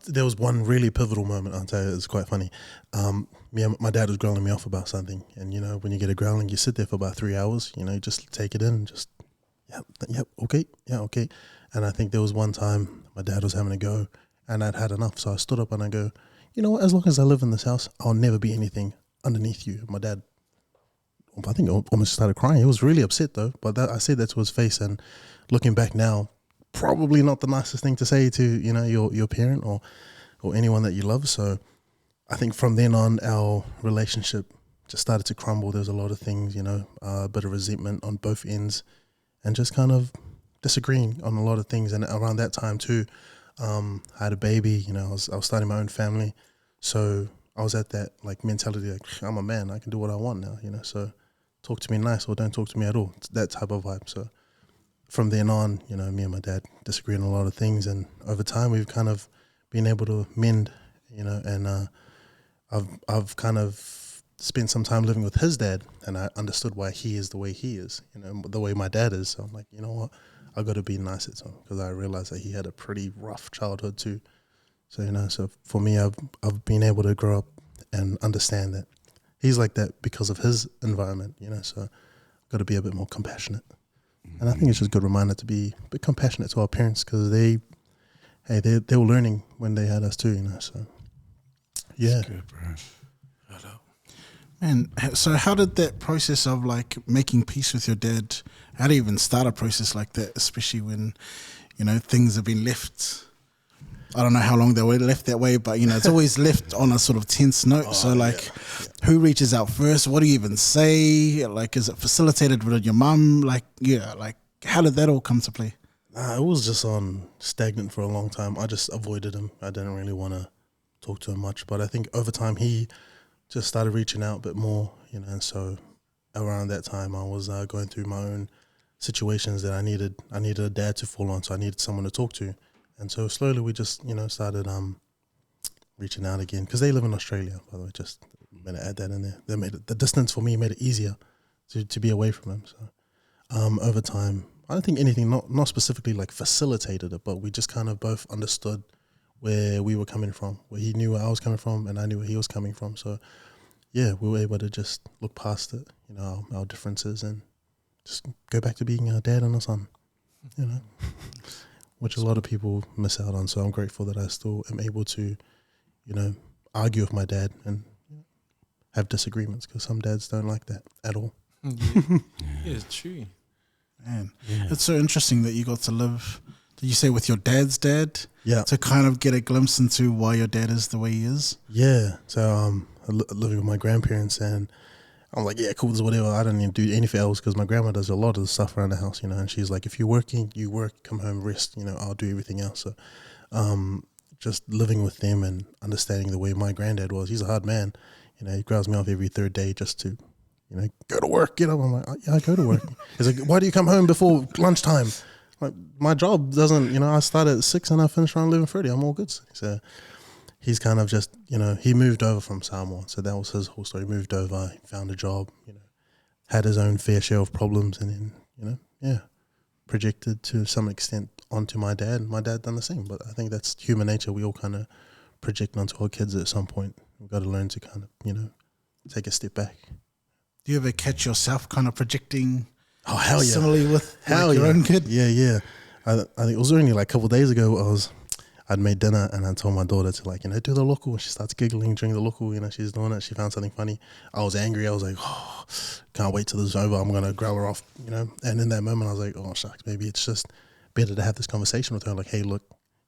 there was one really pivotal moment. I'll tell you, it's quite funny. My dad was growling me off about something, and when you get a growling, you sit there for about 3 hours. You just take it in, and just yep, okay, yeah, okay. And I think there was one time my dad was having a go, and I'd had enough, so I stood up and I go, you know what? As long as I live in this house, I'll never be anything underneath you. My dad, I think, almost started crying. He was really upset though, but I said that to his face, and looking back now, probably not the nicest thing to say to your parent or anyone that you love. So I think from then on our relationship just started to crumble. There was a lot of things, a bit of resentment on both ends, and just kind of disagreeing on a lot of things. And around that time too, I had a baby. I was starting my own family, so I was at that like mentality, like I'm a man, I can do what I want now. So talk to me nice or don't talk to me at all. It's that type of vibe. So from then on, me and my dad disagree on a lot of things, and over time we've kind of been able to mend, and I've kind of spent some time living with his dad, and I understood why he is the way he is, the way my dad is. So I'm like, you know what, I've got to be nicer to him, because I realized that he had a pretty rough childhood too. So, so for me, I've been able to grow up and understand that he's like that because of his environment, so I've got to be a bit more compassionate. And I think it's just a good reminder to be a bit compassionate to our parents, because they were learning when they had us too, so yeah. That's good, bro. Hello. Man, so how did that process of like making peace with your dad, how do you even start a process like that, especially when, things have been left, I don't know how long they were left that way, but it's always left on a sort of tense note. Who reaches out first? What do you even say? Like, is it facilitated with your mum? Like, how did that all come to play? It was just on stagnant for a long time. I just avoided him. I didn't really want to talk to him much, but I think over time he just started reaching out a bit more, and so around that time I was going through my own situations that I needed a dad to fall on, so I needed someone to talk to. And so slowly we just, started reaching out again, because they live in Australia, by the way. Just I'm gonna add that in there. They made the distance for me made it easier to be away from him. So over time, I don't think anything not specifically like facilitated it, but we just kind of both understood where we were coming from, where he knew where I was coming from, and I knew where he was coming from. So yeah, we were able to just look past it, our differences, and just go back to being a dad and a son, which a lot of people miss out on. So I'm grateful that I still am able to, argue with my dad and have disagreements, because some dads don't like that at all. Yeah, it's true. Man, it's so interesting that you got to live, did you say with your dad's dad? Yeah. To kind of get a glimpse into why your dad is the way he is? Yeah. So living with my grandparents, and I'm like, yeah, cool, whatever. I don't need to do anything else, because my grandma does a lot of the stuff around the house, and she's like, if you're working, you work, come home, rest, I'll do everything else. So just living with them and understanding the way my granddad was. He's a hard man. He grabs me off every third day just to, go to work. I'm like, oh, yeah, I go to work. He's like, why do you come home before lunchtime? Like, my job doesn't, I start at 6 and I finish around 11:30. I'm all good. So he's kind of just, he moved over from Samoan. So that was his whole story. He moved over, found a job, had his own fair share of problems, and then, projected to some extent onto my dad. My dad done the same, but I think that's human nature. We all kind of project onto our kids at some point. We've got to learn to kind of, take a step back. Do you ever catch yourself kind of projecting hell yeah. similarly with your own kid? Yeah. I think it was only like a couple of days ago, I'd made dinner and I told my daughter to do the local. She starts giggling during the local, she's doing it. She found something funny. I was angry. I was like, oh, can't wait till this is over. I'm going to grab her off, And in that moment I was like, oh, shucks, maybe it's just better to have this conversation with her. Like, hey, look,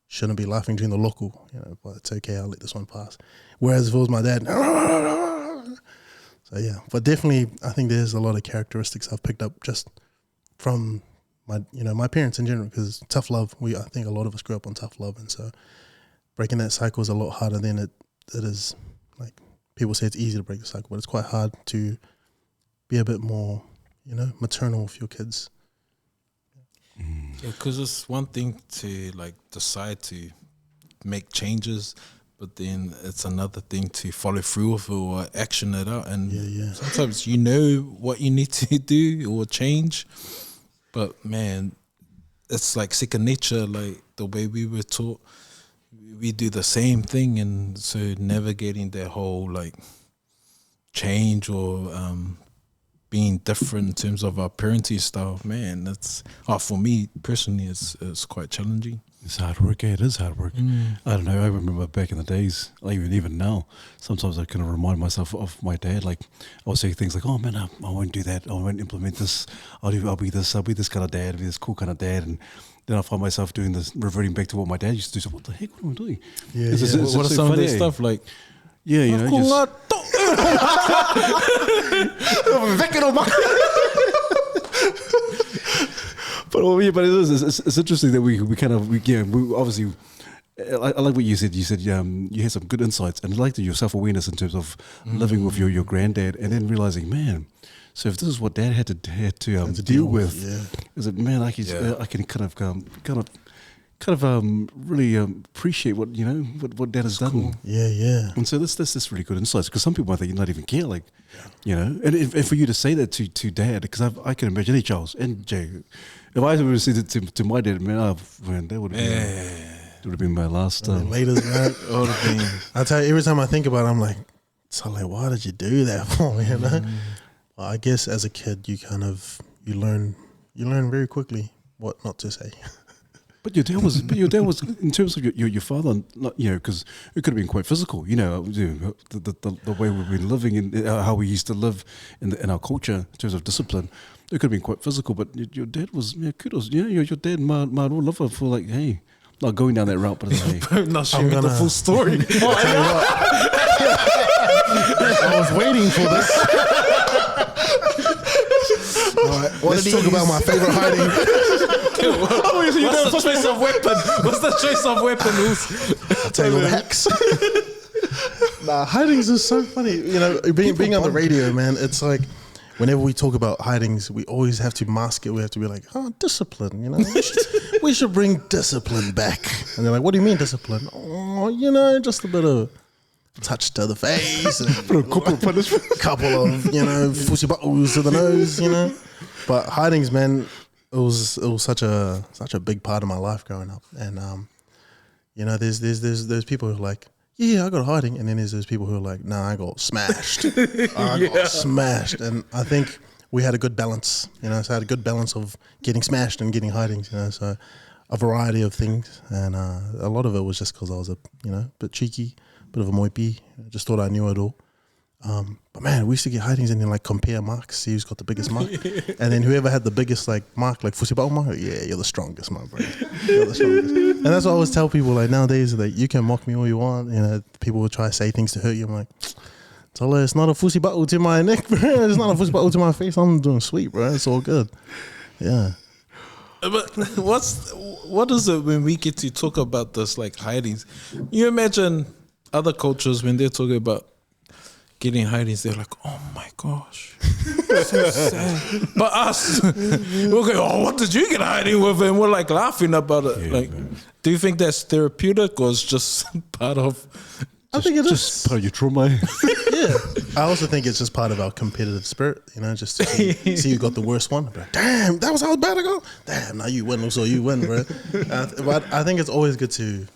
shouldn't be laughing during the local, but it's okay. I'll let this one pass. Whereas if it was my dad, so yeah, but definitely I think there's a lot of characteristics I've picked up just from my parents in general, because tough love, I think a lot of us grew up on tough love, and so breaking that cycle is a lot harder than it is. Like, people say it's easy to break the cycle, but it's quite hard to be a bit more, maternal with your kids. Yeah, because it's one thing to like decide to make changes, but then it's another thing to follow through with it or action it out. And sometimes what you need to do or change, but man, it's like second nature, like the way we were taught. we do the same thing, and so navigating that whole like change or being different in terms of our parenting style, man, that's for me personally, it's quite challenging. It's hard work. It is hard work. I don't know. I remember back in the days, like even now, sometimes I kind of remind myself of my dad. Like I'll say things like, "Oh man, I won't do that. I won't implement this. I'll be this. I'll be this kind of dad. I'll be this cool kind of dad." And then I find myself doing this, reverting back to what my dad used to do. So what the heck? What am I doing? Yeah, It's What are so some funny, of that stuff like? Yeah, you know, just but it is. It's interesting that we obviously. I like what you said. You said you had some good insights, and I like your self awareness in terms of living with your granddad, and then realizing, man. So if this is what Dad had to deal with, is it man? I can kind of really appreciate what Dad has done. Cool. Yeah. And so that's really good insights, because some people I think not even care, like, and for you to say that to Dad, because I can imagine, hey Charles and Jay, if I would have said it to my dad, man, that would have been my last later, man. I tell you, every time I think about it, I'm like, so like, why did you do that for me? Well, I guess as a kid, you learn very quickly what not to say. But your dad was in terms of your father, because it could have been quite physical. The way we've been living and how we used to live in our culture in terms of discipline, it could have been quite physical. But your dad was kudos. Your dad, my love her for like, hey, not going down that route, but hey, not sharing the full story. I was waiting for this. All right, let's talk about my favorite hiding. What's the choice of weapon? What's the choice of weapon? I'll tell you all the hacks. Hidings is so funny. Being on the radio, man, it's like whenever we talk about hidings, we always have to mask it. We have to be like, discipline, we should bring discipline back. And they're like, what do you mean discipline? Oh, just a bit of touch to the face, and a couple of fussy buttles to the nose, But hidings, man, it was such a big part of my life growing up, and there's people who are like, yeah, I got hiding, and then there's those people who are like, nah, I got smashed. Got smashed, and I think we had a good balance, so I had a good balance of getting smashed and getting hidings, so a variety of things, and a lot of it was just because I was a bit cheeky, bit of a moipi, just thought I knew it all. But man, we used to get hidings and then like compare marks, see who's got the biggest mark, and then whoever had the biggest like mark, like fussy mark, yeah, you're the strongest, my bro. You're the strongest. And that's what I always tell people. Like nowadays, like you can mock me all you want. People will try to say things to hurt you. I'm like, it's not a fussy buttle to my neck, bro. It's not a fussy buttle to my face. I'm doing sweet, bro. It's all good. Yeah. But what is it when we get to talk about this like hidings? You imagine other cultures when they're talking about getting hidings, they're like, oh my gosh, so sad. But us, we're going, oh, what did you get hiding with? And we're like laughing about it. Yeah, like, man. Do you think that's therapeutic or it's just part of? I think it just is part of your trauma. Yeah, I also think it's just part of our competitive spirit, just to see who got the worst one. Like, damn, that was how bad I go. Damn, now you win, so you win, bro. But I think it's always good to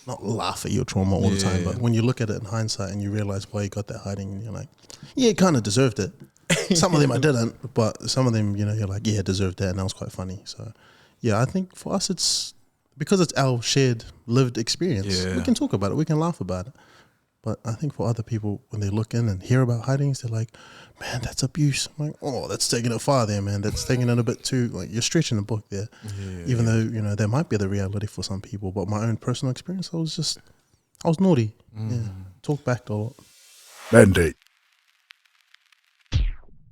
not laugh at your trauma all the time, but when you look at it in hindsight and you realize why you got that hiding, and you're like, yeah, it kind of deserved it. Some of them I didn't, but some of them, you're like, yeah, it deserved that, and that was quite funny. So, yeah, I think for us, it's because it's our shared lived experience. Yeah. We can talk about it, we can laugh about it. But I think for other people, when they look in and hear about hidings, they're like, man, that's abuse. I'm like, oh, that's taking it far there, man. That's taking it a bit too, like, you're stretching the book there. Yeah, even though, that might be the reality for some people. But my own personal experience, I was naughty. Yeah, talk back a lot. Mandate.